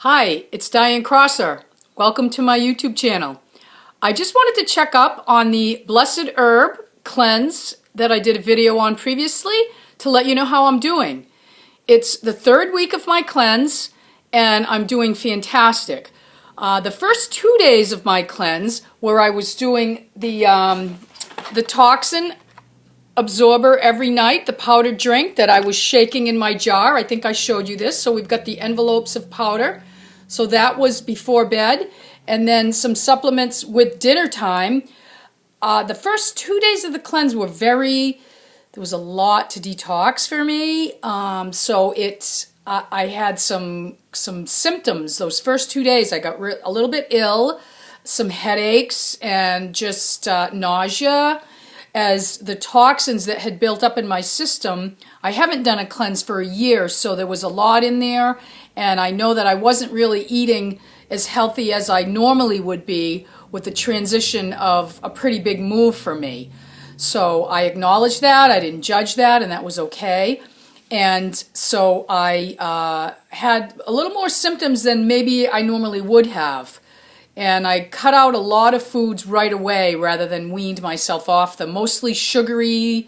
Hi, it's Diane Crosser. Welcome to my YouTube channel. I just wanted to check up on the Blessed Herb Cleanse that I did a video on previously to let you know how I'm doing. It's the third week of my cleanse and I'm doing fantastic. The first 2 days of my cleanse where I was doing the toxin absorber every night, the powdered drink that I was shaking in my jar. I think I showed you this. So we've got the envelopes of powder. So that was before bed. And then some supplements with dinner time. The first 2 days of the cleanse were there was a lot to detox for me. I had some symptoms. Those first 2 days I got a little bit ill, some headaches and just nausea. As the toxins that had built up in my system, I haven't done a cleanse for a year, so there was a lot in there, and I know that I wasn't really eating as healthy as I normally would be with the transition of a pretty big move for me. So I acknowledged that, I didn't judge that, and that was okay. And so I had a little more symptoms than maybe I normally would have. And I cut out a lot of foods right away rather than weaned myself off them. Mostly sugar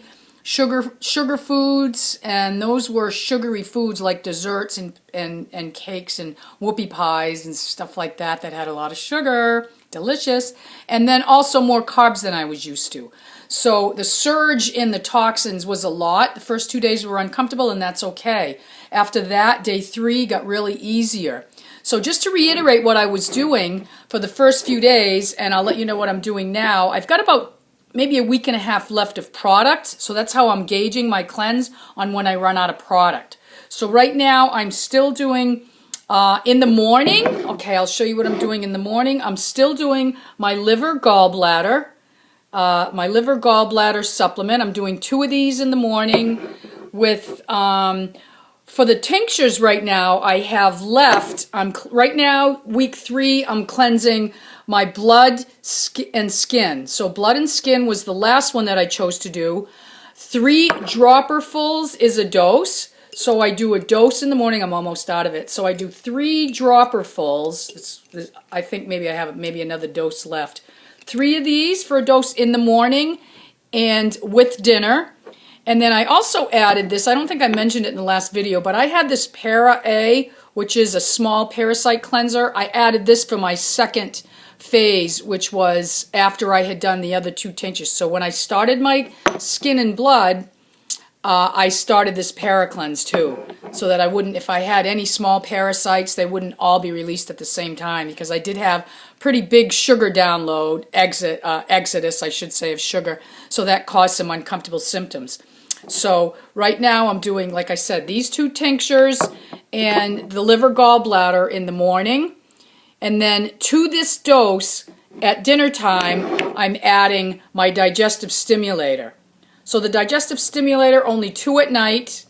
foods, and those were sugary foods like desserts and cakes and whoopie pies and stuff like that that had a lot of sugar, delicious, and then also more carbs than I was used to. So the surge in the toxins was a lot. The first 2 days were uncomfortable, and that's okay. After that, day 3 got really easier. So just to reiterate what I was doing for the first few days, and I'll let you know what I'm doing now, I've got about maybe a week and a half left of product, so that's how I'm gauging my cleanse on when I run out of product. So right now I'm still doing, in the morning, okay, I'll show you what I'm doing in the morning. I'm still doing my liver gallbladder supplement. I'm doing 2 of these in the morning with... For the tinctures right now, I have left, right now, week 3, I'm cleansing my blood and skin. So blood and skin was the last one that I chose to do. 3 dropperfuls is a dose. So I do a dose in the morning. I'm almost out of it. So I do 3 dropperfuls. I think maybe I have another dose left. 3 of these for a dose in the morning and with dinner. And then I also added this, I don't think I mentioned it in the last video, but I had this Para A, which is a small parasite cleanser. I added this for my second phase, which was after I had done the other 2 tinctures. So when I started my skin and blood, I started this Para Cleanse too, so that I wouldn't, if I had any small parasites, they wouldn't all be released at the same time, because I did have pretty big sugar download, exodus, I should say, of sugar, so that caused some uncomfortable symptoms. So right now I'm doing, like I said, these 2 tinctures and the liver gallbladder in the morning. And then to this dose at dinner time, I'm adding my digestive stimulator. So the digestive stimulator, only 2 at night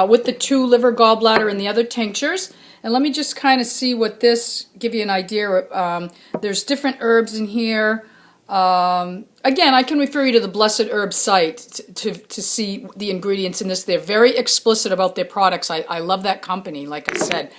with the 2 liver gallbladder and the other tinctures. And let me just kind of see what this, give you an idea. There's different herbs in here. Again, I can refer you to the Blessed Herb site to see the ingredients in this. They're very explicit about their products. I love that company, like I said.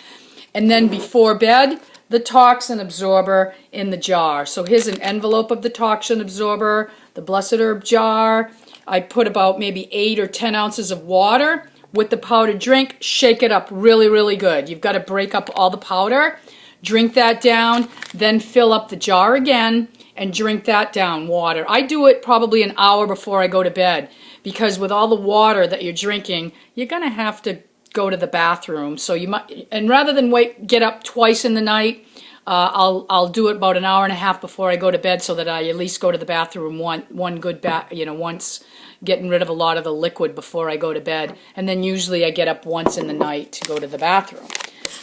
And then before bed, the toxin absorber in the jar. So here's an envelope of the toxin absorber, the Blessed Herb jar. I put about maybe 8 or 10 ounces of water with the powdered drink. Shake it up really, really good. You've got to break up all the powder. Drink that down, then fill up the jar again and drink that down, water. I do it probably an hour before I go to bed, because with all the water that you're drinking, you're going to have to go to the bathroom. So you might, and rather than get up twice in the night, I'll do it about an hour and a half before I go to bed, so that I at least go to the bathroom one good bath, once, getting rid of a lot of the liquid before I go to bed. And then usually I get up once in the night to go to the bathroom.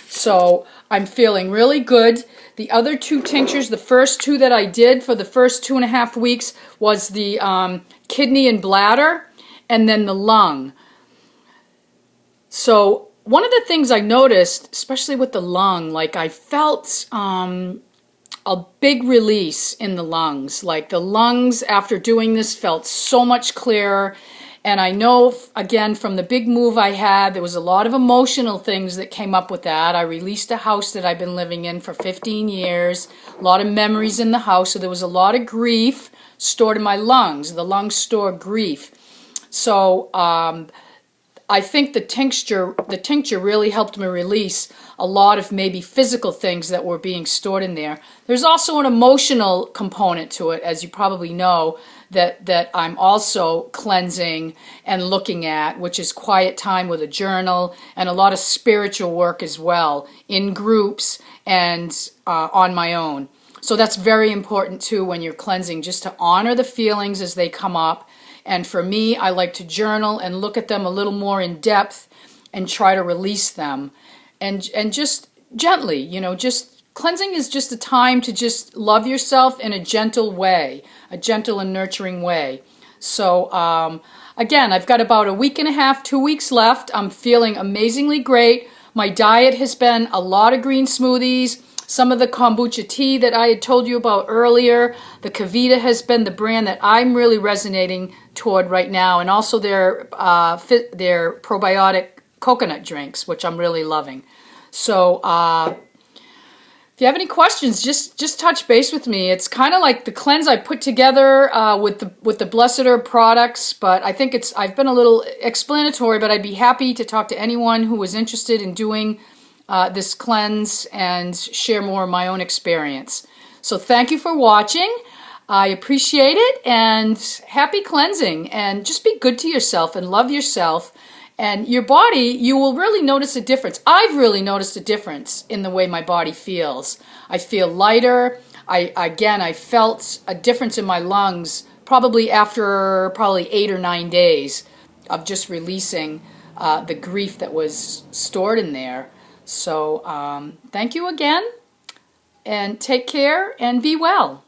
So I'm feeling really good. The other 2 tinctures, the first 2 that I did for the first 2.5 weeks was the kidney and bladder, and then the lung. So one of the things I noticed, especially with the lung, like I felt a big release in the lungs. Like the lungs after doing this felt so much clearer. And I know, again, from the big move I had, there was a lot of emotional things that came up with that. I released a house that I've been living in for 15 years, a lot of memories in the house, so there was a lot of grief stored in my lungs. The lungs store grief. So I think the tincture really helped me release a lot of maybe physical things that were being stored in there. There's also an emotional component to it, as you probably know, that I'm also cleansing and looking at, which is quiet time with a journal and a lot of spiritual work as well, in groups and on my own. So that's very important too when you're cleansing, just to honor the feelings as they come up. And for me, I like to journal and look at them a little more in depth and try to release them. And just gently, you know, just cleansing is just a time to just love yourself in a gentle way, a gentle and nurturing way. So again, I've got about a week and a half, 2 weeks left. I'm feeling amazingly great. My diet has been a lot of green smoothies, some of the kombucha tea that I had told you about earlier. The Kavita has been the brand that I'm really resonating toward right now, and also their probiotic coconut drinks, which I'm really loving. So if you have any questions, just touch base with me. It's kind of like the cleanse I put together with the Blessed Herb products, but I think I've been a little explanatory, but I'd be happy to talk to anyone who was interested in doing this cleanse and share more of my own experience. So thank you for watching. I appreciate it, and happy cleansing, and just be good to yourself and love yourself. And your body, you will really notice a difference. I've really noticed a difference in the way my body feels. I feel lighter. I felt a difference in my lungs probably after 8 or 9 days of just releasing the grief that was stored in there. So thank you again, and take care and be well.